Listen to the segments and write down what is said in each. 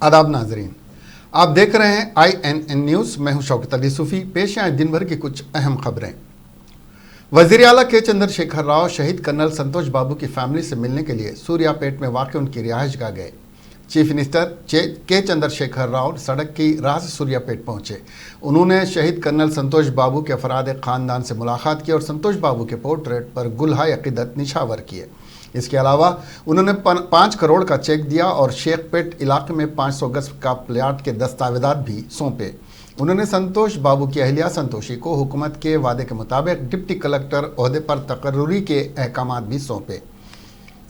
आदाब नाजरीन, आप देख रहे हैं INN न्यूज़। मैं हूं शौकत अली सूफ़ी। पेश हैं दिन भर की कुछ अहम खबरें। वज़ीर आला के चंद्रशेखर राव शहीद कर्नल संतोष बाबू की फैमिली से मिलने के लिए सूर्यापेट में वाक़ उनकी रिहाइशगाह गए। चीफ मिनिस्टर के चंद्रशेखर राव सड़क की राह से सूर्यापेट पहुंचे। उन्होंने शहीद कर्नल संतोष बाबू के अफराद ख़ानदान से मुलाकात की और संतोष बाबू के पोर्ट्रेट पर गुलहाए अक़ीदत निछावर किए। इसके अलावा उन्होंने 5 करोड़ का चेक दिया और शेखपेट इलाके में 500 गज का प्लाट के दस्तावेजात भी सौंपे। उन्होंने संतोष बाबू की अहलिया संतोषी को हुकूमत के वादे के मुताबिक डिप्टी कलेक्टर ओहदे पर तकर्रुरी के अहकामात भी सौंपे।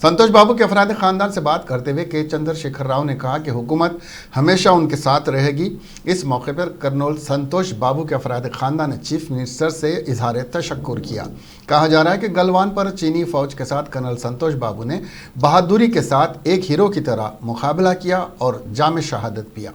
संतोष बाबू के अफराद ख़ानदान से बात करते हुए के चंद्रशेखर राव ने कहा कि हुकूमत हमेशा उनके साथ रहेगी। इस मौके पर कर्नल संतोष बाबू के अफराद ख़ानदान ने चीफ मिनिस्टर से इजहार तशक्कुर किया। कहा जा रहा है कि गलवान पर चीनी फ़ौज के साथ कर्नल संतोष बाबू ने बहादुरी के साथ एक हीरो की तरह मुकाबला किया और जाम शहादत पिया।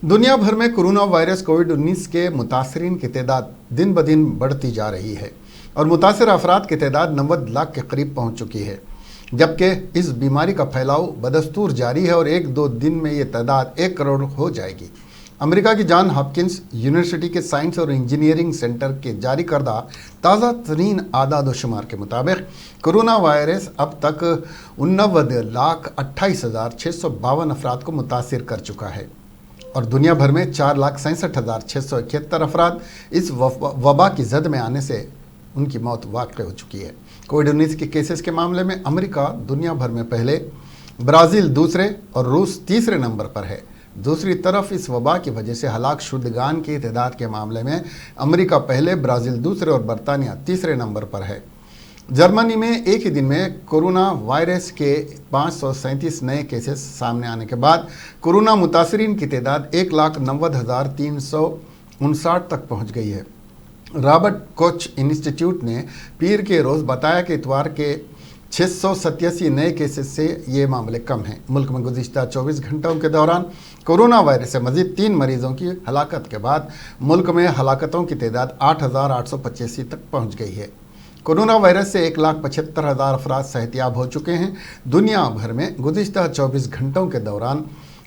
दुनिया भर में कोरोना वायरस कोविड-19 के मुतासरीन की तादाद दिन ब दिन बढ़ती जा रही है और मुतासर अफराद की तादाद 90 लाख के करीब पहुंच चुकी है, जबकि इस बीमारी का फैलाव बदस्तूर जारी है और 1-2 दिन में ये तादाद 1 करोड़ हो जाएगी। अमेरिका की जॉन हॉपकिंस यूनिवर्सिटी के साइंस और इंजीनियरिंग सेंटर के जारी करदा ताज़ा तरीन आदाद शुमार के मुताबिक कोरोना वायरस अब तक 89,28,652 अफराद को मुतासिर कर चुका है और दुनिया भर में 4,67,671 अफराद इस वबा की जद में आने से उनकी मौत वाक़ हो चुकी है। कोविड-19 के केसेस के मामले में अमेरिका दुनिया भर में पहले, ब्राज़ील दूसरे और रूस तीसरे नंबर पर है। दूसरी तरफ इस वबा की वजह से हलाक शुदगान की तादाद के मामले में अमेरिका पहले, ब्राज़ील दूसरे और बरतानिया तीसरे नंबर पर है। जर्मनी में एक ही दिन में कोरोना वायरस के 537 नए केसेस सामने आने के बाद कोरोना मुतासरीन की तादाद 1,90,359 तक पहुंच गई है। रॉबर्ट कोच इंस्टीट्यूट ने पीर के रोज़ बताया कि इतवार के 687 नए केसेस से ये मामले कम हैं। मुल्क में गुज़िश्ता 24 घंटों के दौरान कोरोना वायरस से मज़ीद 3 मरीज़ों की हलाकत के बाद मुल्क में हलाकतों की तादाद 8,885 तक पहुँच गई है। कोरोना वायरस से 1,75,000 अफराद सेहतियाब हो चुके हैं। दुनिया भर में गुज़िश्ता 24 घंटों के दौरान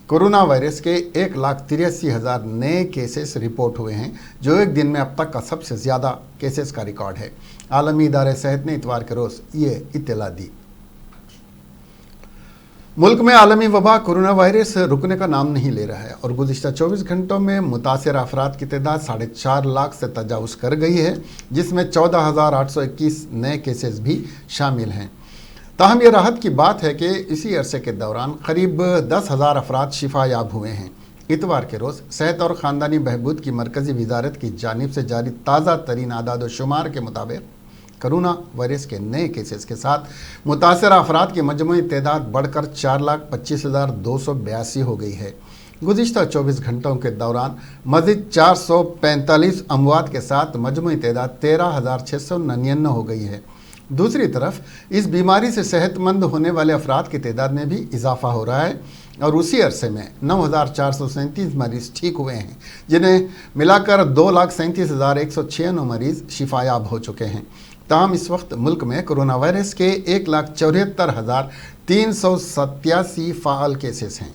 कोरोना वायरस के 1,83,000 नए केसेस रिपोर्ट हुए हैं, जो एक दिन में अब तक का सबसे ज़्यादा केसेस का रिकॉर्ड है। आलमी इदारे सेहत ने इतवार के रोज़ ये इत्तला दी। मुल्क में आलमी वबा कोरोना वायरस रुकने का नाम नहीं ले रहा है और गुज़िश्ता 24 घंटों में मुतासर अफराद की तादाद 4.5 लाख से तजावुज़ कर गई है, जिसमें 14,821 नए केसेस भी शामिल हैं। ताहम ये राहत की बात है कि इसी अरसे के दौरान करीब 10,000 अफराद शिफा याब हुए हैं। इतवार के रोज़ सेहत और ख़ानदानी बहबूद की मरकज़ी वजारत की जानिब से जारी ताज़ा तरीन आदाद शुमार के मुताबिक कोरोना वायरस के नए केसेस के साथ मुतासर अफराद की मजमूई तादाद बढ़कर 4,25,282 हो गई है। गुज़िश्ता 24 घंटों के दौरान मज़ीद 445 अमवात के साथ मजमूई तादाद 13,699 हो गई है। दूसरी तरफ इस बीमारी से सेहतमंद होने वाले अफराद की तादाद में भी इजाफा हो रहा है और उसी अरसे में 9,437 मरीज़ ठीक हुए हैं, जिन्हें मिलाकर 2,37,196 मरीज़ शिफायाब हो चुके हैं। ताहम इस वक्त मुल्क में कोरोना वायरस के 1,74,387 फ़ाल केसेस हैं।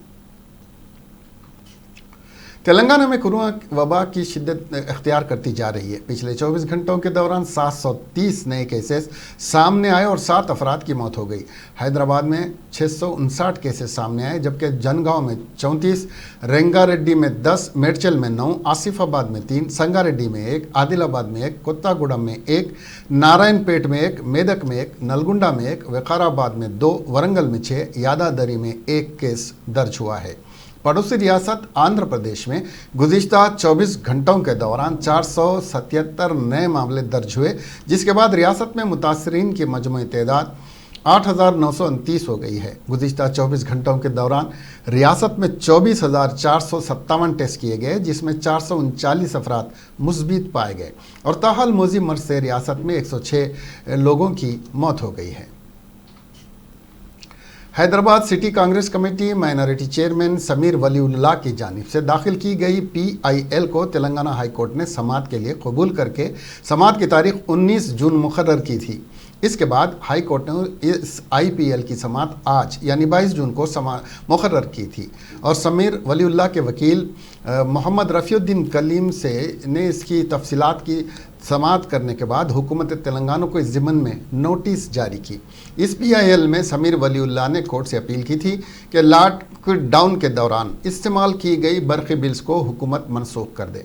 तेलंगाना में कोरोना वबा की शिद्दत इख्तियार करती जा रही है। पिछले 24 घंटों के दौरान 730 नए केसेस सामने आए और 7 अफराद की मौत हो गई। हैदराबाद में 659 केसेस सामने आए, जबकि जनगांव में 34, रेंगारेड्डी में 10, मेडचल में 9, आसिफाबाद में 3, संगारेड्डी में 1, आदिलाबाद में 1, कोत्तागुडम में 1, नारायणपेट में 1, मेदक में 1, नलगुंडा में 1, विकाराबाद में 2, वरंगल में 6, यादादरी में 1 केस दर्ज हुआ है। पड़ोसी रियासत आंध्र प्रदेश में गुज़िश्ता 24 घंटों के दौरान 477 नए मामले दर्ज हुए, जिसके बाद रियासत में मुतासरीन की मजमूई तादाद 8,929 हो गई है। गुज़िश्ता 24 घंटों के दौरान रियासत में 24,457 टेस्ट किए गए, जिसमें 439 अफराद मुस्बित पाए गए और ताहाल मोजी मर्ज से रियासत में 106 लोगों की मौत हो गई है। Hyderabad city Congress committee minority chairman Sameer Waliullah की जानिब से दाखिल की गई PIL को तेलंगाना हाई कोर्ट ने समाअत के लिए कबूल करके समाअत की तारीख 19 जून मुकर्रर की थी। इसके बाद हाई कोर्ट ने इस IPL की समाअत आज यानी 22 जून को मुकर्रर की थी और समीर वलीउल्लाह के वकील मोहम्मद रफ़ीउद्दीन कलीम ने इसकी तफसीलात की समाअत करने के बाद हुकूमत तेलंगाना को इस ज़िम्मन में नोटिस जारी की। इस PIL में समीर वलीउल्लाह ने कोर्ट से अपील की थी कि लॉकडाउन के दौरान इस्तेमाल की गई बरक़ी बिल्स को हुकूमत मनसूख कर दे,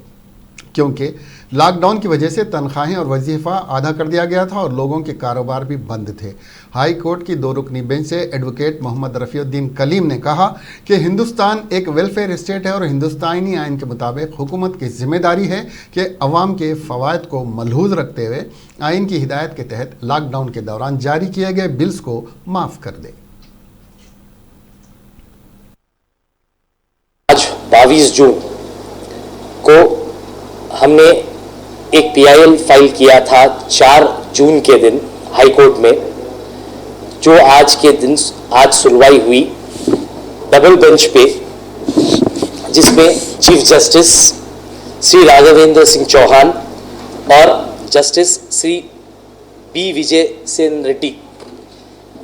क्योंकि लॉकडाउन की वजह से तनख्वाहें और वजीफ़ा आधा कर दिया गया था और लोगों के कारोबार भी बंद थे। हाई कोर्ट की 2 रुकनी बेंच से एडवोकेट मोहम्मद रफ़ीउद्दीन कलीम ने कहा कि हिंदुस्तान एक वेलफेयर स्टेट है और हिंदुस्तानी आइन के मुताबिक हुकूमत की जिम्मेदारी है कि अवाम के फ़वाइद को मलहूज़ रखते हुए आइन की हिदायत के तहत लॉकडाउन के दौरान जारी किए गए बिल्स को माफ़ कर दे। आज 22 जून को हमने एक PIL फाइल किया था 4 जून के दिन हाई कोर्ट में, जो आज के दिन आज सुनवाई हुई डबल बेंच पे, जिसमें चीफ जस्टिस श्री राघवेंद्र सिंह चौहान और जस्टिस श्री B विजय सेन रेड्डी,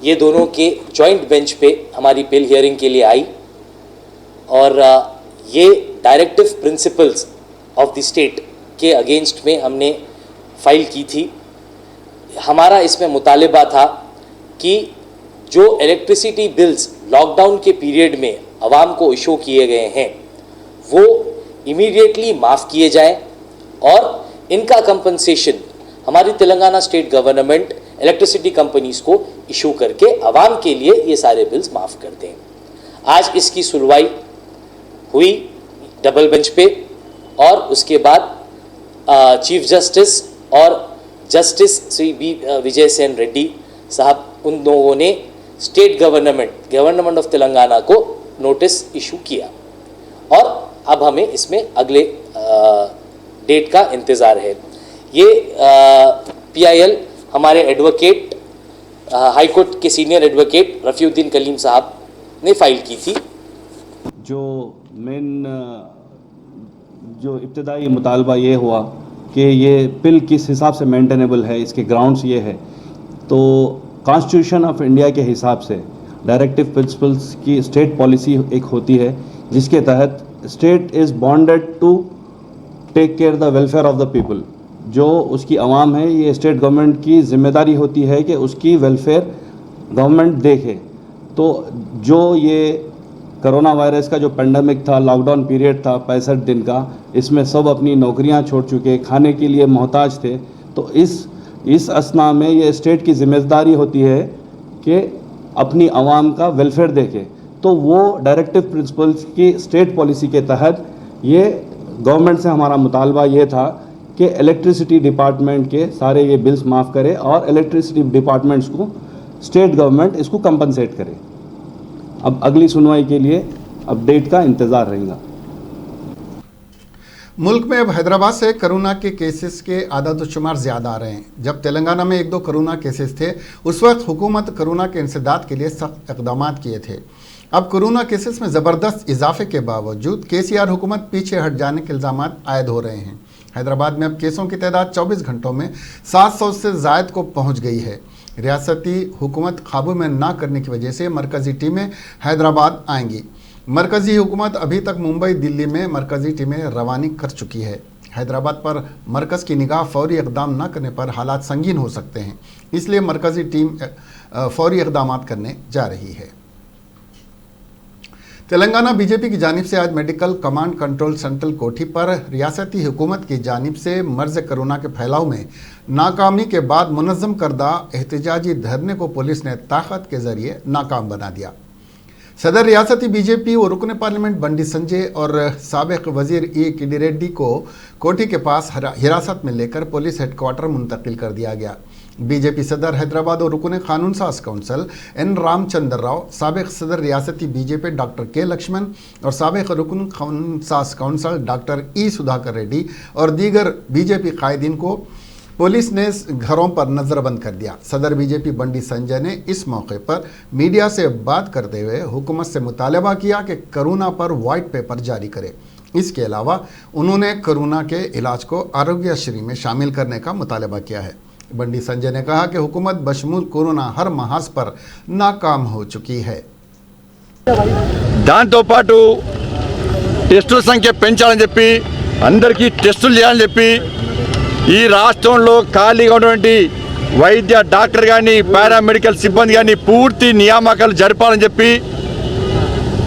ये दोनों के जॉइंट बेंच पे हमारी बेल हियरिंग के लिए आई और ये directive principles of the state के अगेंस्ट में हमने फाइल की थी। हमारा इसमें मुतालिबा था कि जो इलेक्ट्रिसिटी बिल्स लॉकडाउन के पीरियड में आवाम को इशू किए गए हैं वो इमीडिएटली माफ़ किए जाएं और इनका कंपनसेशन हमारी Telangana state government electricity companies को इशू करके आवाम के लिए ये सारे बिल्स माफ़ कर दें। आज इसकी सुनवाई हुई डबल बेंच पे और उसके बाद चीफ जस्टिस और जस्टिस श्री B विजय सेन रेड्डी साहब, उन लोगों ने स्टेट गवर्नमेंट ऑफ तेलंगाना को नोटिस इशू किया और अब हमें इसमें अगले डेट का इंतज़ार है। ये PIL हमारे एडवोकेट हाई कोर्ट के सीनियर एडवोकेट रफ़ीउद्दीन कलीम साहब ने फाइल की थी। जो इब्तदाई मुतालबा ये हुआ कि ये बिल किस हिसाब से मेंटेनेबल है, इसके ग्राउंड्स ये है, तो कॉन्स्टिट्यूशन ऑफ इंडिया के हिसाब से डायरेक्टिव प्रिंसिपल्स की स्टेट पॉलिसी एक होती है जिसके तहत state is bonded to take care the welfare of the people. जो उसकी आवाम है, ये स्टेट गवर्नमेंट की जिम्मेदारी होती है कि उसकी वेलफेयर गवर्नमेंट देखे। तो जो ये कोरोना वायरस का जो पेंडेमिक था, लॉकडाउन पीरियड था 65 दिन का, इसमें सब अपनी नौकरियां छोड़ चुके, खाने के लिए मोहताज थे। तो इस असना में ये स्टेट की जिम्मेदारी होती है कि अपनी आवाम का वेलफेयर देखे। तो वो डायरेक्टिव प्रिंसिपल्स की स्टेट पॉलिसी के तहत ये गवर्नमेंट से हमारा मुतालबा ये था कि इलेक्ट्रिसिटी डिपार्टमेंट के सारे ये बिल्स माफ़ करे और इलेक्ट्रिसिटी डिपार्टमेंट्स को स्टेट गवर्नमेंट इसको कंपनसेट करे। अब अगली सुनवाई के लिए अपडेट का इंतज़ार रहेगा। मुल्क में अब हैदराबाद से कोरोना के केसेस के आदाद-ओ-शुमार ज़्यादा आ रहे हैं। जब तेलंगाना में 1-2 कोरोना केसेस थे, उस वक्त हुकूमत कोरोना के इंसदाद के लिए सख्त इक़दाम किए थे। अब कोरोना केसेस में ज़बरदस्त इजाफे के बावजूद KCR हुकूमत पीछे हट जाने के इल्ज़ाम आयद हो रहे हैं। हैदराबाद में अब केसों की तादाद 24 घंटों में 700 से ज़ायद को पहुँच गई है। रियासती हुकूमत काबू में ना करने की वजह से मरकज़ी टीमें हैदराबाद आएंगी। मरकज़ी हुकूमत अभी तक मुंबई, दिल्ली में मरकज़ी टीमें रवानी कर चुकी है। हैदराबाद पर मरकज़ की निगाह फौरी इक़दाम न करने पर हालात संगीन हो सकते हैं, इसलिए मरकज़ी टीम फौरी इक़दाम करने जा रही है। तेलंगाना बीजेपी की जानिब से आज मेडिकल कमांड कंट्रोल सेंट्रल कोठी पर रियासती हुकूमत की जानिब से मर्ज़ कोरोना के फैलाव में नाकामी के बाद मुनज़्ज़म करदा एहतजाजी धरने को पुलिस ने ताकत के ज़रिए नाकाम बना दिया। सदर रियासती बीजेपी और रुकन पार्लियामेंट बंडी संजय और साबिक वजीर ए किडी रेड्डी को कोठी के पास हिरासत में लेकर पुलिस हेडक्वार्टर मुंतकिल कर दिया गया। बीजेपी सदर हैदराबाद और रुकन कानून साज काउंसिल एन रामचंद्र राव, साबिक सदर रियासती बीजेपी डॉक्टर के लक्ष्मण और साबिक रुकन कानून साज काउंसिल डॉक्टर ई सुधाकर रेड्डी और दीगर बीजेपी कायदीन को पुलिस ने घरों पर नजरबंद कर दिया। सदर बीजेपी बंडी संजय ने इस मौके पर मीडिया से बात करते हुए हुकूमत से मुतालबा किया कि कोरोना पर वाइट पेपर जारी करे। इसके अलावा उन्होंने कोरोना के इलाज को आरोग्यश्री में शामिल करने का मुतालबा किया है। बंडी संजय ने कहा कि हुकूमत बशमूल कोरोना हर महाज पर नाकाम हो चुकी है। దాంతో పాటు టెస్టుల సంఖ్య పెంచాలని చెప్పి అందరికీ టెస్టులు చేయాలని చెప్పి ఈ రాష్ట్రంలో ఖాళీగా ఉన్నటువంటి వైద్య డాక్టర్ కానీ పారామెడికల్ సిబ్బంది కానీ పూర్తి నియామకాలు జరపాలని చెప్పి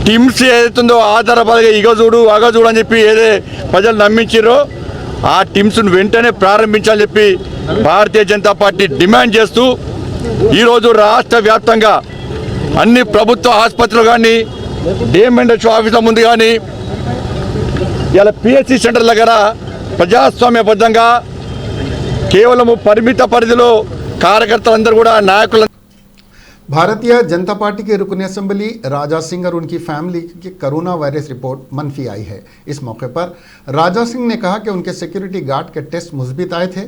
టిమ్స్ ఏదైతుందో ఆధారపడగా ఇగజూడు అగజూడు అని చెప్పి ఏదే ప్రజలు నమ్మించారో ఆ టిమ్స్ను వెంటనే ప్రారంభించాలని చెప్పి భారతీయ జనతా పార్టీ డిమాండ్ చేస్తూ ఈరోజు రాష్ట్ర వ్యాప్తంగా అన్ని ప్రభుత్వ ఆసుపత్రులు కానీ డిఎంఎన్హెచ్ ఆఫీసుల ముందు కానీ ఇలా పిహెచ్సి సెంటర్ దగ్గర ప్రజాస్వామ్యబద్ధంగా కేవలం పరిమిత పరిధిలో కార్యకర్తలందరూ కూడా నాయకులు भारतीय जनता पार्टी के रुकन असेंबली राजा सिंह और उनकी फैमिली की कोरोना वायरस रिपोर्ट मनफी आई है। इस मौके पर राजा सिंह ने कहा कि उनके सिक्योरिटी गार्ड के टेस्ट मुस्बित आए थे।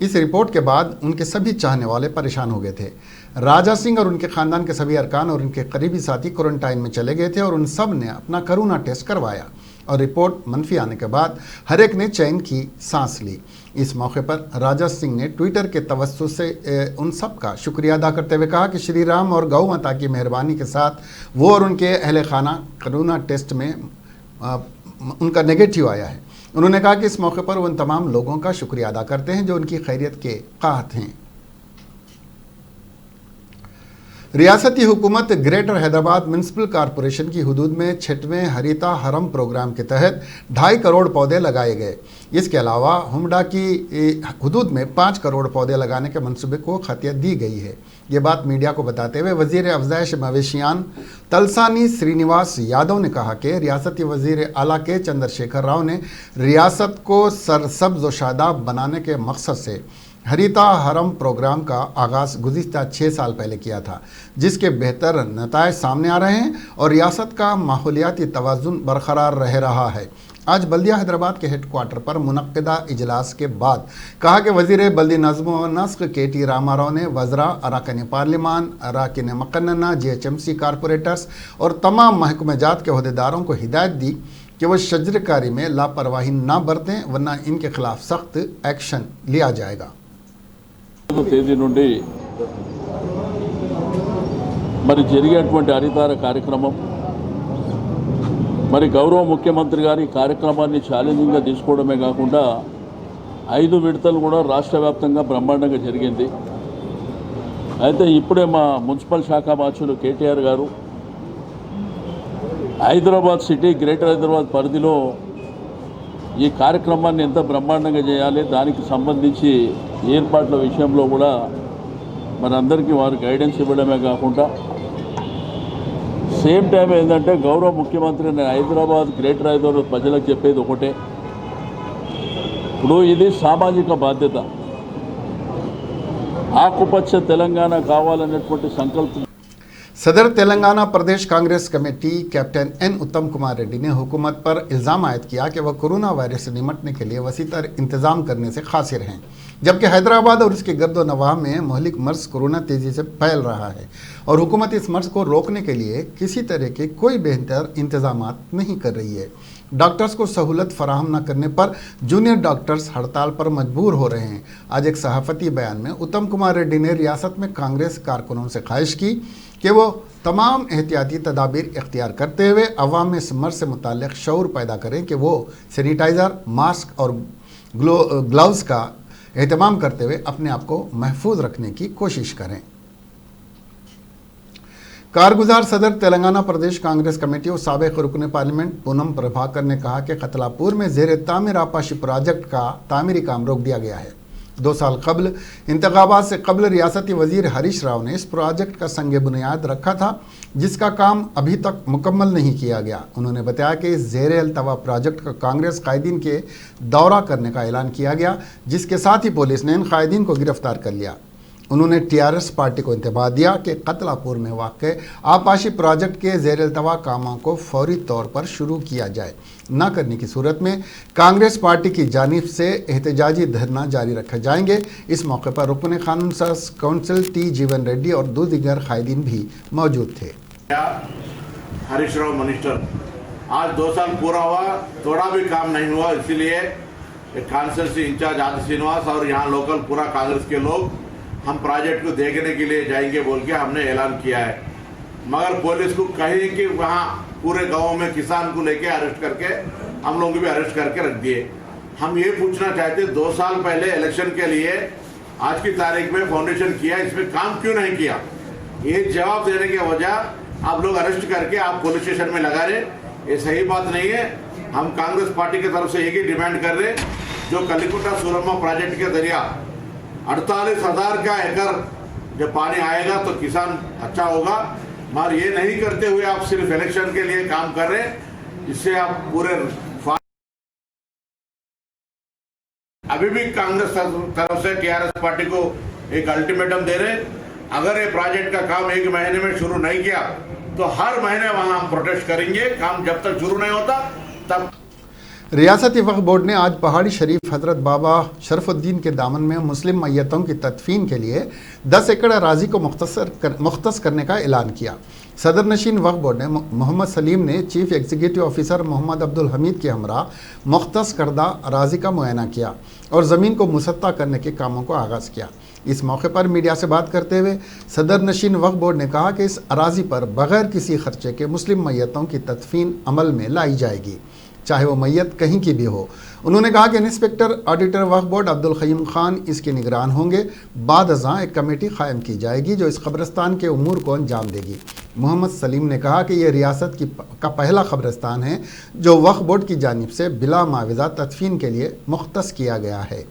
इस रिपोर्ट के बाद उनके सभी चाहने वाले परेशान हो गए थे। राजा सिंह और उनके खानदान के सभी अरकान और उनके करीबी साथी क्वारंटाइन में चले गए थे और उन सब ने अपना कोरोना टेस्ट करवाया और रिपोर्ट मनफी आने के बाद हर एक ने चैन की सांस ली। इस मौके पर राजा सिंह ने ट्विटर के तवज्जो से उन सब का शुक्रिया अदा करते हुए कहा कि श्री राम और गौ माता की मेहरबानी के साथ वो और उनके अहले खाना कोरोना टेस्ट में उनका नेगेटिव आया है। उन्होंने कहा कि इस मौके पर वो उन तमाम लोगों का शुक्रिया अदा करते हैं जो उनकी खैरियत के क़ाहत हैं। रियासती हुकूमत ग्रेटर हैदराबाद म्यूनसिपल कॉरपोरेशन की हुदूद में 6वें हरिता हरम प्रोग्राम के तहत 2.5 करोड़ पौधे लगाए गए। इसके अलावा हुमडा की हुदूद में 5 करोड़ पौधे लगाने के मंसूबे को खतियत दी गई है। ये बात मीडिया को बताते हुए वजीर अफजाइश मवेशियान तलसानी श्रीनिवास यादव ने कहा कि रियासती वजीर आला के चंद्रशेखर राव ने रियासत को सरसब्ज व शादाब बनाने के मकसद से हरिता हरम प्रोग्राम का आगाज़ गुज़िश्ता 6 साल पहले किया था, जिसके बेहतर नतायज सामने आ रहे हैं और रियासत का माहौलियाती तवाज़ुन बरकरार रह रहा है। आज बल्दिया हैदराबाद के हेडक्वार्टर पर मुनक्किदा इजलास के बाद कहा कि वज़ीर बल्दी नज़्म व नस्क KT रामाराव ने वज़रा, अरकान पार्लिमान, अरकान मकन्ना, GHMC कारपोरेटर्स और तमाम महकमेजात के अहदेदारों को हिदायत दी कि वह शजरकारी में लापरवाही ना बरतें, वरना इनके खिलाफ सख्त एक्शन लिया जाएगा। తేదీ నుండి మరి జరిగేటువంటి హరితార కార్యక్రమం మరి గౌరవ ముఖ్యమంత్రి గారి కార్యక్రమాన్ని ఛాలెంజింగ్గా తీసుకోవడమే కాకుండా 5 విడతలు కూడా రాష్ట్ర వ్యాప్తంగా బ్రహ్మాండంగా జరిగింది। అయితే ఇప్పుడే మా మున్సిపల్ శాఖ మార్చులు కేటీఆర్ గారు హైదరాబాద్ సిటీ గ్రేటర్ హైదరాబాద్ పరిధిలో ఈ కార్యక్రమాన్ని ఎంత బ్రహ్మాండంగా చేయాలి, దానికి సంబంధించి ఏర్పాట్ల విషయంలో కూడా మనందరికీ వారు గైడెన్స్ ఇవ్వడమే కాకుండా సేమ్ టైం ఏంటంటే గౌరవ ముఖ్యమంత్రి నేను హైదరాబాద్ గ్రేటర్ హైదరాబాద్ ప్రజలకు చెప్పేది ఒకటే, ఇప్పుడు ఇది సామాజిక బాధ్యత, ఆకుపచ్చ తెలంగాణ కావాలనేటువంటి సంకల్పం। सदर तेलंगाना प्रदेश कांग्रेस कमेटी कैप्टन N उत्तम कुमार रेड्डी ने हुकूमत पर इल्ज़ाम आयद किया कि वह कोरोना वायरस से निपटने के लिए वसीतर इंतज़ाम करने से कासिर हैं, जबकि हैदराबाद और उसके गर्द नवाह में मोहलिक मर्ज कोरोना तेज़ी से फैल रहा है और हुकूमत इस मर्ज को रोकने के लिए किसी तरह के कोई बेहतर इंतज़ाम नहीं कर रही है। डॉक्टर्स को सहूलत फराहम न करने पर जूनियर डॉक्टर्स हड़ताल पर मजबूर हो रहे हैं। आज एक सहाफ़ती बयान में उत्तम कुमार रेड्डी ने रियासत में कांग्रेस कारकुनों से ख्वाहिश की कि वो तमाम एहतियाती तदाबीर इख्तियार करते हुए अवाम में इस मर्ज से मुताल्लिक़ शऊर पैदा करें कि वो सैनिटाइज़र, मास्क और ग्लव्स का एहतमाम करते हुए अपने आप को महफूज रखने की कोशिश करें। कारगुजार सदर तेलंगाना प्रदेश कांग्रेस कमेटी और साबिक रुकन पार्लियामेंट पूनम प्रभाकर ने कहा कि खतलापुर में ज़ेर तामीर आपाशी प्रोजेक्ट का तामीरी काम रोक दिया गया है 2 साल कबल इंतखाबात से कबल रियासती वजीर हरीश राव ने इस प्रोजेक्ट का संग बुनियाद रखा था, जिसका काम अभी तक मुकम्मल नहीं किया गया। उन्होंने बताया कि इस ज़ेर अल्तवा प्रोजेक्ट का कांग्रेस कायदीन के दौरा करने का ऐलान किया गया, जिसके साथ ही पुलिस ने इन कायदीन को गिरफ्तार कर लिया। उन्होंने टीआरएस पार्टी को इंतबाह दिया कि कतलापुर में वाक़ आपाशी प्रोजेक्ट के ज़ेर अल्तवा कामों को फौरी तौर पर शुरू किया जाए। न करने की सूरत में कांग्रेस पार्टी की जानिब से एहतजाजी धरना जारी रखे जाएंगे। इस मौके पर रुकन कानून साज काउंसिल टी जीवन रेड्डी और 2 दीगर कायदीन भी मौजूद थे। हरीश राव मिनिस्टर, आज 2 साल पूरा हुआ, थोड़ा भी काम नहीं हुआ, इसीलिए कांस्टिट्यूंसी इंचार्ज आदि श्रीनिवास और यहाँ लोकल पूरा कांग्रेस के लोग हम प्रोजेक्ट को देखने के लिए जाएंगे बोल के हमने ऐलान किया है। मगर पुलिस को कही कि वहाँ पूरे गांव में किसान को लेके अरेस्ट करके हम लोग भी अरेस्ट करके रख दिए। हम ये पूछना चाहते 2 साल पहले इलेक्शन के लिए आज की तारीख में फाउंडेशन किया, इसमें काम क्यों नहीं किया? ये जवाब देने की वजह आप लोग अरेस्ट करके आप पुलिस स्टेशन में लगा रहे, ये सही बात नहीं है। हम कांग्रेस पार्टी की तरफ से एक ही डिमांड कर रहे, जो कलिकुटा सुरमा प्रोजेक्ट के जरिया 48,000 का एकड़ जब पानी आएगा तो किसान अच्छा होगा, मगर ये नहीं करते हुए आप सिर्फ इलेक्शन के लिए काम कर रहे, इससे आप पूरे अभी भी कांग्रेस तरफ से टीआरएस पार्टी को एक अल्टीमेटम दे रहे, अगर ये प्रोजेक्ट का काम 1 महीने में शुरू नहीं किया तो हर महीने वहां हम प्रोटेस्ट करेंगे। काम जब तक शुरू नहीं होता तब। रियासती वक्फ बोर्ड ने आज पहाड़ी शरीफ हजरत बाबा शरफुद्दीन के दामन में मुस्लिम मैयतों की तदफीन के लिए 10 एकड़ अराजी को मुख्तस करने का ऐलान किया। सदर नशीन वक्फ बोर्ड ने मोहम्मद सलीम ने chief executive officer Mohammad Abdul Hamid के हमरा मुख्तस करदा अराजी का मुआयना किया और ज़मीन को मुसत्ता करने के कामों को आगाज़ किया। इस मौके पर मीडिया से बात करते हुए सदर नशीन वक्फ बोर्ड ने कहा कि इस अराजी पर बगैर किसी खर्चे के मुस्लिम मैयतों की तदफीन अमल में लाई जाएगी, चाहे वो मैयत कहीं की भी हो। उन्होंने कहा कि इंस्पेक्टर ऑडिटर वक्फ बोर्ड अब्दुल ख़य्यूम खान इसके निगरान होंगे। बाद अज़ां एक कमेटी कायम की जाएगी जो इस कब्रिस्तान के उमूर को अंजाम देगी। मोहम्मद सलीम ने कहा कि यह रियासत का पहला कब्रिस्तान है जो वक्फ बोर्ड की जानिब से बिला मुआवजा तदफीन के लिए मुख्तस किया गया है।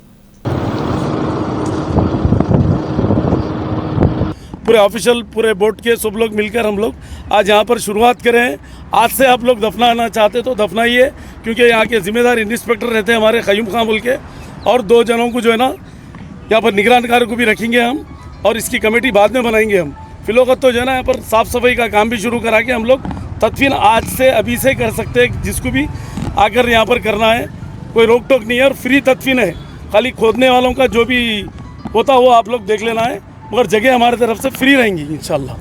पूरे ऑफिशियल पूरे बोर्ड के सब लोग मिलकर हम लोग आज यहाँ पर शुरुआत करें। आज से आप लोग दफनाना चाहते तो दफनाइए, क्योंकि यहाँ के जिम्मेदार इंस्पेक्टर रहते हैं हमारे ख़य्यूम खान बोल के, और 2 जनों को जो है ना यहाँ पर निगरानकार को भी रखेंगे हम, और इसकी कमेटी बाद में बनाएंगे हम। फिलौकत तो जो है ना यहाँ पर साफ़ सफाई का काम भी शुरू करा के हम लोग तदफीन आज से अभी से कर सकते हैं। जिसको भी आकर यहाँ पर करना है कोई रोक टोक नहीं है और फ्री तदफीन है। खाली खोदने वालों का जो भी होता वो आप लोग देख लेना है, मगर जगह हमारी तरफ से फ्री रहेंगी इंशाल्लाह।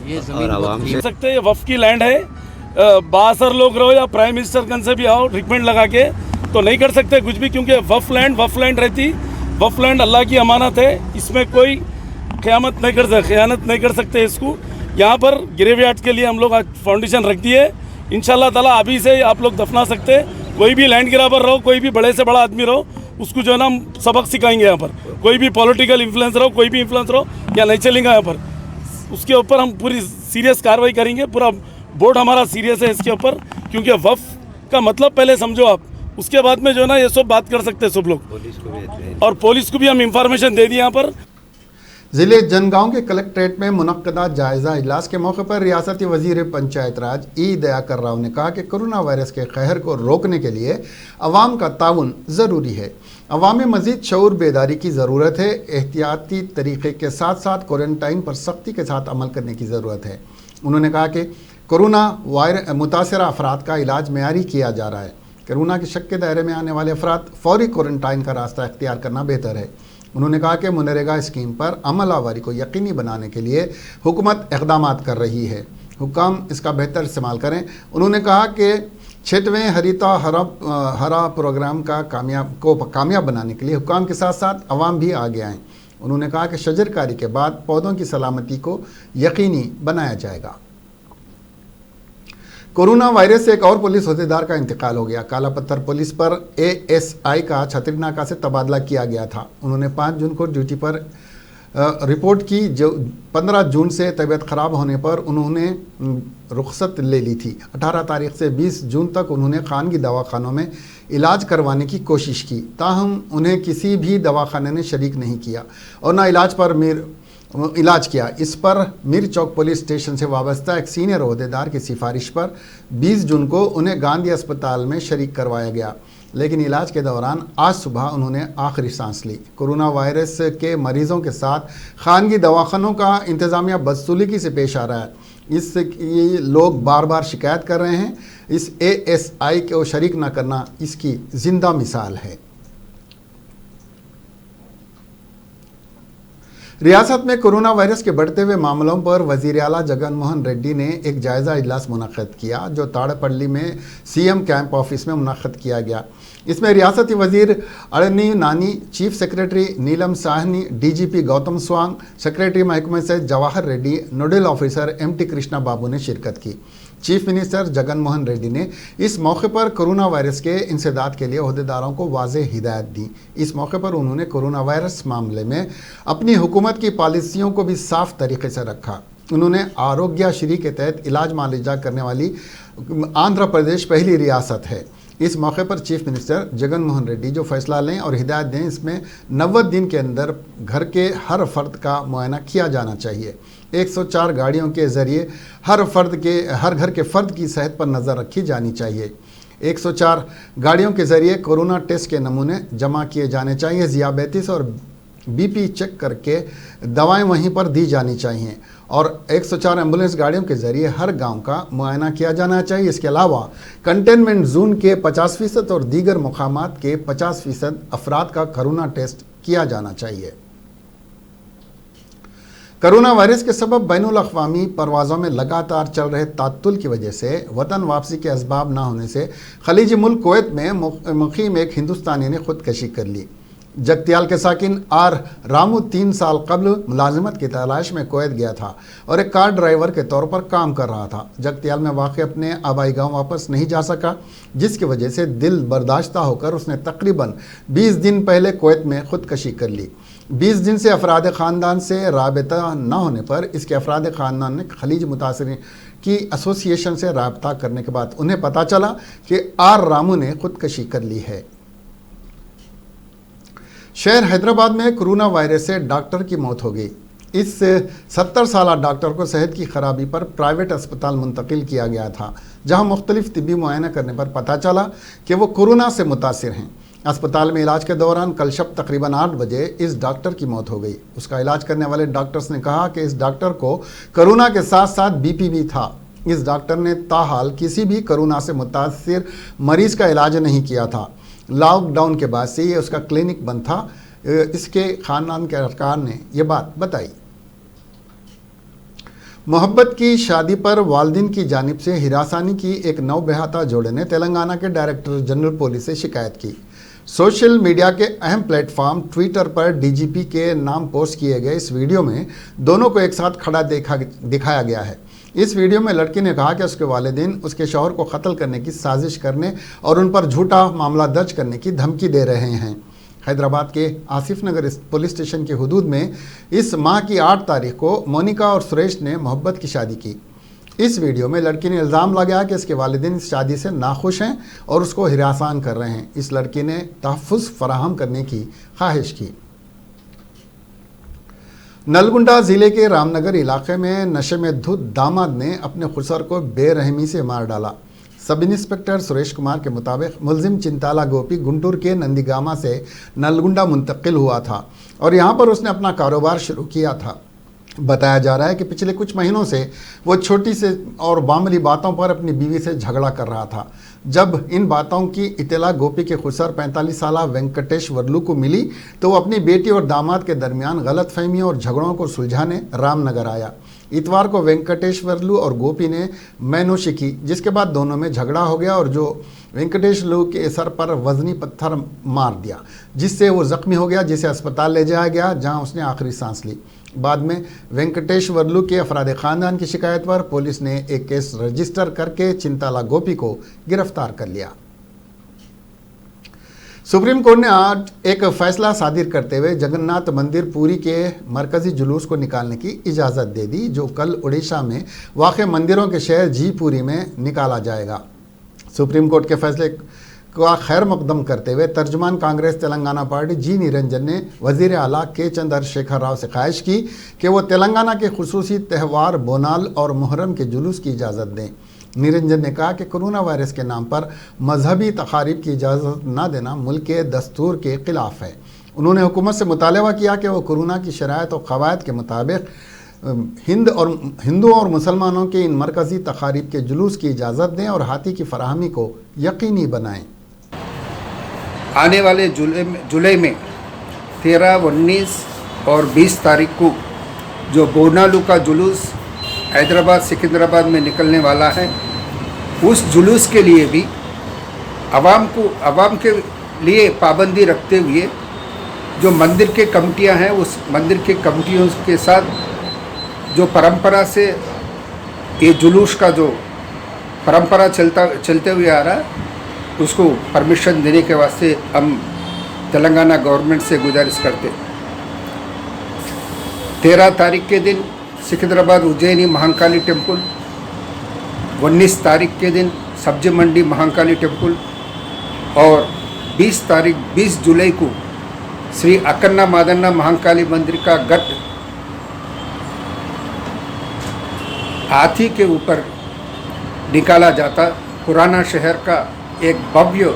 ये जमीन सकते हैं, वफ़ की लैंड है, 62 लोग रहो या प्राइम मिनिस्टर गन से भी आओ रिकमेंड लगा के तो नहीं कर सकते कुछ भी, क्योंकि वफ़ लैंड रहती। वफ़ लैंड अल्लाह की अमानत है, इसमें कोई खयानत नहीं कर सकते इसको। यहाँ पर ग्रेवयार्ड के लिए हम लोग आज फाउंडेशन रख दिए। इंशाल्लाह ताला अभी से आप लोग दफना सकते हैं। कोई भी लैंड ग्राबर रहो, कोई भी बड़े से बड़ा आदमी रहो, उसको जो है ना हम सबक सिखाएंगे। यहाँ पर कोई भी पॉलिटिकल इन्फ्लुएंस रहो, कोई भी इन्फ्लुएंस रहो, या नहीं चलेगा यहाँ पर, उसके ऊपर हम पूरी सीरियस कार्रवाई करेंगे। पूरा बोर्ड हमारा सीरियस है इसके ऊपर, क्योंकि वफ़ का मतलब पहले समझो आप, उसके बाद में जो है ना ये सब बात कर सकते हैं सब लोग। और पुलिस को भी हम इंफॉर्मेशन दे दी। यहाँ पर ज़िले जनगांव के कलेक्ट्रेट में मुनक्कदा जायज़ा इजलास के मौके पर रियासती वज़ीर पंचायत राज ई दयाकर राव ने कहा कि कोरोना वायरस के कहर को रोकने के लिए अवाम का ताउन ज़रूरी है। अवाम में मज़ीद शऊर बेदारी की ज़रूरत है। एहतियाती तरीक़े के साथ साथ क्वारंटाइन पर सख्ती के साथ अमल करने की ज़रूरत है। उन्होंने कहा कि कोरोना मुतासरा अफराद का इलाज मेयारी किया जा रहा है। कोरोना के शक के दायरे में आने वाले अफराद फौरी क्वारंटाइन का रास्ता इख्तियार करना बेहतर है। उन्होंने कहा कि मनरेगा स्कीम पर अमल आवारी को यकीनी बनाने के लिए हुकूमत इक़दाम कर रही है, हुक्काम इसका बेहतर इस्तेमाल करें। उन्होंने कहा कि 6वें हरिता हरा प्रोग्राम का कामयाब बनाने के लिए हुक्काम के साथ साथ अवाम भी आगे आएँ। उन्होंने कहा कि शजरकारी के बाद पौधों की सलामती को यकीनी बनाया जाएगा। कोरोना वायरस से एक और पुलिस अहदेदार का इंतकाल हो गया। काला पत्थर पुलिस पर एएसआई का छतरीनाका से तबादला किया गया था। उन्होंने 5 जून को ड्यूटी पर रिपोर्ट की जो 15 जून से तबीयत ख़राब होने पर उन्होंने रुख्सत ले ली थी। 18 तारीख से 20 जून तक उन्होंने खानगी दवाखानों में इलाज करवाने की कोशिश की, ताहम उन्हें किसी भी दवाखाने ने शरीक नहीं किया और न इलाज किया। इस पर मीर चौक पुलिस स्टेशन से वाबस्ता एक सीनियर ओहदेदार की सिफारिश पर 20 जून को उन्हें गांधी अस्पताल में शरीक करवाया गया, लेकिन इलाज के दौरान आज सुबह उन्होंने आखिरी सांस ली। कोरोना वायरस के मरीजों के साथ खानगी दवाखानों का इंतज़ामिया बदसलूकी से पेश आ रहा है। ये लोग बार बार शिकायत कर रहे हैं। इस ASI को शरीक न करना इसकी जिंदा मिसाल है। रियासत में कोरोना वायरस के बढ़ते हुए मामलों पर वज़ीर आला जगन मोहन रेड्डी ने एक जायज़ा इजलास मुनक़्क़द किया, जो ताड़पल्ली में CM कैंप ऑफिस में मुनक़्क़द किया गया। इसमें रियासती वज़ीर अड़नी Nani, chief secretary Neelam Sawhney, DGP Gautam Sawang, secretary महकमे से Jawahar Reddy, nodal officer MT Krishna Babu ने शिरकत की। चीफ मिनिस्टर जगन मोहन रेड्डी ने इस मौके पर कोरोना वायरस के इंसदाद के लिए ओहदेदारों को वाज़ेह हिदायत दी। इस मौके पर उन्होंने कोरोना वायरस मामले में अपनी हुकूमत की पॉलिसियों को भी साफ तरीके से रखा। उन्होंने आरोग्य श्री के तहत इलाज मालिजा करने वाली आंध्र प्रदेश पहली रियासत है। इस मौके पर चीफ मिनिस्टर जगन मोहन रेड्डी जो फैसला लें और हिदायत दें, इसमें 90 दिन के अंदर घर के हर फर्द का मुआयना किया जाना चाहिए। 104 गाड़ियों के ज़रिए हर घर के फ़र्द की सेहत पर नज़र रखी जानी चाहिए। 104 गाड़ियों के ज़रिए कोरोना टेस्ट के नमूने जमा किए जाने चाहिए। ज़ियाबेतिस और BP चेक करके दवाएं वहीं पर दी जानी चाहिए और 104 एम्बुलेंस गाड़ियों के ज़रिए हर गांव का मुआयना किया जाना चाहिए। इसके अलावा कंटेनमेंट जोन के 50% और दीगर मुकामात के 50% अफराद का कोरोना टेस्ट किया जाना चाहिए। कोरोना वायरस के सबब बैनुल अक़वामी परवाज़ों में लगातार चल रहे तात्तुल की वजह से वतन वापसी के असबाब न होने से खलीजी मुल्क कुवैत में मुक़ीम एक हिंदुस्तानी ने खुदकशी कर ली। जगतियाल के साकिन R रामू 3 साल कबल मुलाजिमत की तलाश में कुवैत गया था और एक कार ड्राइवर के तौर पर काम कर रहा था। जगतियाल में वाक़ अपने आबाई गांव वापस नहीं जा सका, जिसकी वजह से दिल बर्दाश्ता होकर उसने तकरीबन 20 दिन पहले कुवैत में खुदकशी कर ली। 20 दिन से अफराद ख़ानदान से राबता न होने पर इसके अफराद ख़ानदान ने खलीज मुतासरीन की एसोसिएशन से रब्ता करने के बाद उन्हें पता चला कि R रामू ने खुदकशी कर ली है। शहर हैदराबाद में कोरोना वायरस से डॉक्टर की मौत हो गई। इस 70 साला डॉक्टर को सेहत की खराबी पर प्राइवेट अस्पताल मुंतकिल किया गया था, जहां मुख्तलिफ तिब्बी मुआयना करने पर पता चला कि वो कोरोना से मुतासिर हैं। अस्पताल में इलाज के दौरान कल शब तकरीबन 8 बजे इस डॉक्टर की मौत हो गई। उसका इलाज करने वाले डॉक्टर्स ने कहा कि इस डॉक्टर को कोरोना के साथ साथ BP भी था। इस डॉक्टर ने ताहाल किसी भी कोरोना से मुतासिर मरीज़ का इलाज नहीं किया था। लॉकडाउन के बाद से ये उसका क्लिनिक बंद था। इसके ख़ानदान के अरकान ने यह बात बताई। मोहब्बत की शादी पर वालिदिन की जानिब से हिरासानी की एक नौबहाता जोड़े ने तेलंगाना के डायरेक्टर जनरल पुलिस से शिकायत की। सोशल मीडिया के अहम प्लेटफॉर्म ट्विटर पर DGP के नाम पोस्ट किए गए इस वीडियो में दोनों को एक साथ खड़ा दिखाया गया है। इस वीडियो में लड़की ने कहा कि उसके वालिदैन उसके शौहर को कत्ल करने की साजिश करने और उन पर झूठा मामला दर्ज करने की धमकी दे रहे हैं। हैदराबाद के आसिफ नगर पुलिस स्टेशन के हुदूद में इस माह की 8 तारीख को मोनिका और सुरेश ने मोहब्बत की शादी की। इस वीडियो में लड़की ने इल्ज़ाम लगाया कि इसके वालिदैन इस शादी से नाखुश हैं और उसको हिरासान कर रहे हैं। इस लड़की ने तहफ़्फ़ुज़ फराहम करने की ख्वाहिश की। नलगुंडा ज़िले के रामनगर इलाके में नशे में धुत दामाद ने अपने खुसर को बेरहमी से मार डाला। सब इंस्पेक्टर सुरेश कुमार के मुताबिक मुलजिम चिंताला गोपी गुंटूर के नंदीगामा से नलगुंडा मुंतकिल हुआ था और यहाँ पर उसने अपना कारोबार शुरू किया था। बताया जा रहा है कि पिछले कुछ महीनों से वो छोटी से और मामूली बातों पर अपनी बीवी से झगड़ा कर रहा था। जब इन बातों की इत्तला गोपी के खुसर 45 साला वेंकटेश वर्लू को मिली तो वो अपनी बेटी और दामाद के दरमियान गलतफहमियों और झगड़ों को सुलझाने रामनगर आया। इतवार को वेंकटेश वर्लू और गोपी ने मैनोशी की, जिसके बाद दोनों में झगड़ा हो गया और जो वेंकटेश वर्लू के सर पर वजनी पत्थर मार दिया, जिससे वो ज़ख्मी हो गया, जिसे अस्पताल ले जाया गया जहां उसने आखिरी सांस ली। बाद में वेंकटेश वर्लू के अफराद ख़ानदान की शिकायत पर पुलिस ने एक केस रजिस्टर करके चिंताला गोपी को गिरफ्तार कर लिया। सुप्रीम कोर्ट ने आज एक फैसला सादिर करते हुए जगन्नाथ मंदिर पुरी के मरकजी जुलूस को निकालने की इजाज़त दे दी, जो कल उड़ीसा में वाक़ मंदिरों के शहर जीपुरी में निकाला जाएगा। सुप्रीम कोर्ट के फैसले का खैर मकदम करते हुए तर्जुमान कांग्रेस तेलंगाना पार्टी जी निरंजन ने वज़ीर आला के चंद्रशेखर राव से ख्वाहिश की कि वो तेलंगाना के खुसूसी त्यौहार बोनाल और मुहर्रम के जुलूस की इजाज़त दें। निरंजन ने कहा कि कोरोना वायरस के नाम पर मजहबी तकारीब की इजाज़त न देना मुल्क के दस्तूर के ख़िलाफ़ है। उन्होंने हुकूमत से मुतालबा किया कि वो कोरोना की शराइत और क़वायद के मुताबिक हिंदुओं और मुसलमानों के इन मरकज़ी तकारीब के जुलूस की इजाज़त दें और हाथी की फराहमी को यकीनी बनाएं। आने वाले जुलाई में 13, 19 और 20 तारीख को जो बोनालू का जुलूस हैदराबाद सिकंदराबाद में निकलने वाला है, उस जुलूस के लिए भी आवाम के लिए पाबंदी रखते हुए जो मंदिर के कमिटियां हैं, उस मंदिर के कमिटियों के साथ जो परंपरा से ये जुलूस का जो परंपरा चलते हुए आ रहा है, उसको परमिशन देने के वास्ते हम तेलंगाना गवर्नमेंट से गुजारिश करते। 13 तारीख के दिन सिकंदराबाद उज्जैनी महाकाली टेम्पल, 19 तारीख के दिन सब्जी मंडी महाकाली टेम्पल और 20 जुलाई को श्री अकन्ना मादन्ना महाकाली मंदिर का गट हाथी के ऊपर निकाला जाता। पुराना शहर का एक भव्य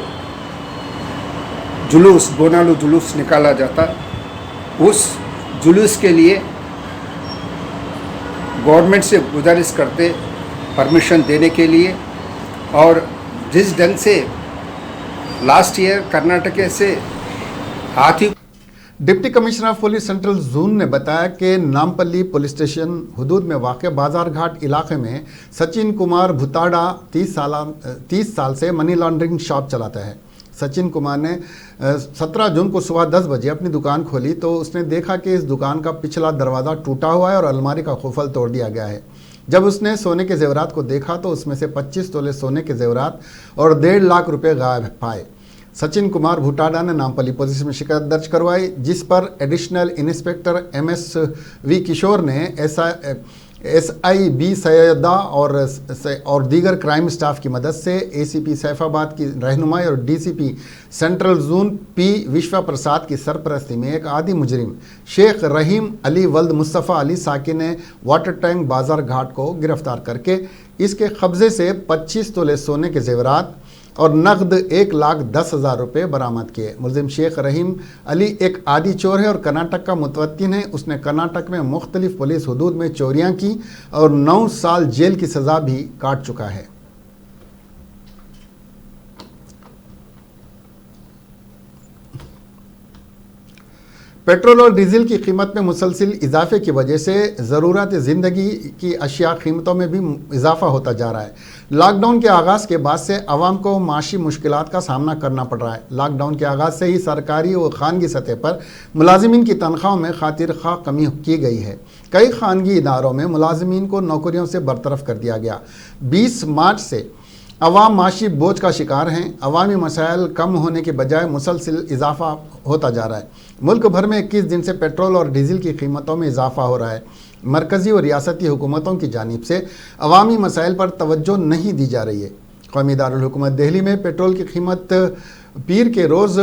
जुलूस बोनालू जुलूस निकाला जाता। उस जुलूस के लिए गवर्नमेंट से गुजारिश करते परमिशन देने के लिए। और जिस ढंग से लास्ट ईयर कर्नाटक से हाथी। Deputy commissioner of police central zone ने बताया कि नामपल्ली पुलिस स्टेशन हुदूद में वाक़ बाजार घाट इलाके में सचिन कुमार भुताड़ा 30 साल से मनी लॉन्ड्रिंग शॉप चलाता है। सचिन कुमार ने 17 जून को सुबह 10 बजे अपनी दुकान खोली तो उसने देखा कि इस दुकान का पिछला दरवाज़ा टूटा हुआ है और अलमारी का खुफल तोड़ दिया गया है। जब उसने सोने के जेवरात को देखा तो उसमें से 25 तोले सोने के जेवरात और 1.5 लाख रुपए गायब पाए। सचिन कुमार भुटाडा ने नामपल्ली पुलिस में शिकायत दर्ज करवाई, जिस पर एडिशनल इंस्पेक्टर MS.V. किशोर ने SI B. सैयदा और दीगर क्राइम स्टाफ की मदद से ACP सैफाबाद की रहनुमाई और DCP सेंट्रल जोन P. विश्वा प्रसाद की सरपरस्ती में एक आदि मुजरिम शेख रहीम अली वल्द मुस्तफ़ा अली साकी ने वाटर टैंक बाजार घाट को गिरफ्तार करके इसके कब्जे से 25 तोले सोने के जेवरात और नकद 1,10,000 रुपये बरामद किए। मुलजिम शेख रहीम अली एक आदि चोर है और कर्नाटक का मुतवत्तिन है। उसने कर्नाटक में मुख्तलिफ पुलिस हुदूद में चोरियां की और 9 साल जेल की सज़ा भी काट चुका है। पेट्रोल और डीजल की कीमत में मुसलसिल इजाफे की वजह से ज़रूरत ज़िंदगी की अशिया कीमतों में भी इजाफा होता जा रहा है। लॉकडाउन के आगाज़ के बाद से आवाम को माशी मुश्किलात का सामना करना पड़ रहा है। लॉकडाउन के आगाज़ से ही सरकारी और खानगी सतह पर मुलाजिमीन की तनख्वाहों में खातिर खा कमी की गई है। कई खानगी इदारों में मुलाजिमीन को नौकरियों से बरतरफ कर दिया गया। 20 मार्च से अवाम माशी बोझ का शिकार हैं। अवामी मसाइल कम होने के बजाय मुसलसिल इजाफा होता जा रहा है। मुल्क भर में 21 दिन से पेट्रोल और डीजल की कीमतों में इजाफा हो रहा है। मरकज़ी और रियासती हुकूमतों की जानिब से अवामी मसाइल पर तवज्जो नहीं दी जा रही है। क़ौमी दारुल हुकूमत दिल्ली में पेट्रोल की कीमत पीर के रोज़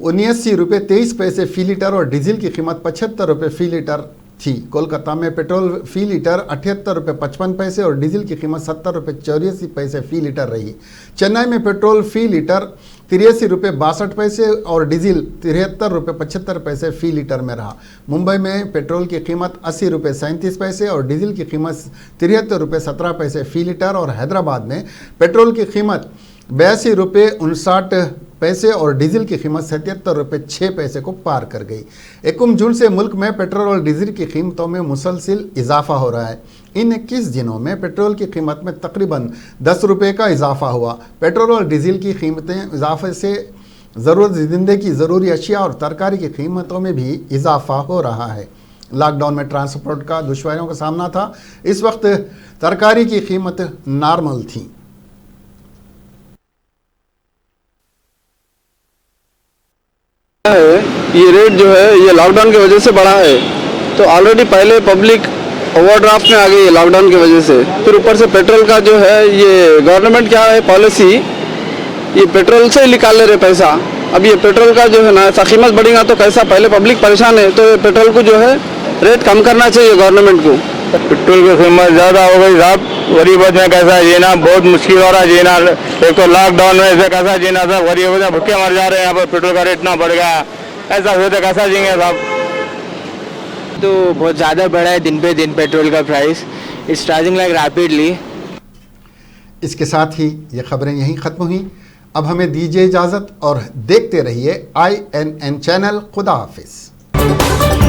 79 रुपये 23 पैसे फ़ी लीटर और डीजल की कीमत 75 रुपये फ़ी लीटर थी। कोलकाता में पेट्रोल फ़ी लीटर 78 रुपये 55 पैसे और डीजल की कीमत 70 रुपये 84 पैसे फ़ी लीटर रही। चेन्नई में पेट्रोल फ़ी लीटर 83 रुपये 62 पैसे और डीजल 73 रुपये 75 पैसे फ़ी लीटर में रहा। मुंबई में पेट्रोल की कीमत 80 रुपये 37 पैसे और डीजल की कीमत 73 रुपये 17 पैसे फ़ी लीटर और हैदराबाद में पेट्रोल की कीमत 82 रुपये 59 पैसे और डीजल की कीमत 77 रुपये 6 पैसे को पार कर गई। 21 जून से मुल्क में पेट्रोल और डीजल की कीमतों में मुसलसिल इजाफा हो रहा है। इन 21 दिनों में पेट्रोल की कीमत में तकरीबन 10 रुपये का इजाफा हुआ। पेट्रोल और डीजल की कीमतें इजाफे से ज़रूरत ज़िंदगी की ज़रूरी अशिया और तरकारी की कीमतों में भी इजाफा हो रहा है। लॉकडाउन में ट्रांसपोर्ट का दुश्वारियों का सामना था। इस वक्त तरकारी की कीमत नॉर्मल थी। ये रेट जो है ये लॉकडाउन की वजह से बढ़ा है। तो ऑलरेडी पहले पब्लिक ओवरड्राफ्ट में आ गई है लॉकडाउन की वजह से, फिर ऊपर से पेट्रोल का जो है ये गवर्नमेंट क्या है पॉलिसी, ये पेट्रोल से ही निकाल ले रहे पैसा। अब ये पेट्रोल का जो है ना ऐसा कीमत बढ़ेगा तो कैसा, पहले पब्लिक परेशान है तो पेट्रोल को जो है रेट कम करना चाहिए गवर्नमेंट को। पेट्रोल की कीमत ज़्यादा हो गई साहब, गरीब में कैसा जीना बहुत मुश्किल हो रहा है जीना। एक तो लॉकडाउन में ऐसे कैसा जीना साहब, गरीब भूखे मर जा रहे हैं। यहाँ पर पेट्रोल का रेट ना बढ़ गया, ऐसा हुआ तो कैसा जीएंगे साहब। तो बहुत ज़्यादा बढ़ा है दिन पे दिन पेट्रोल का price, it's rising like rapidly. इसके साथ ही ये खबरें यहीं ख़त्म हुई। अब हमें दीजिए इजाज़त और देखते रहिए INN चैनल। खुदा हाफिज़।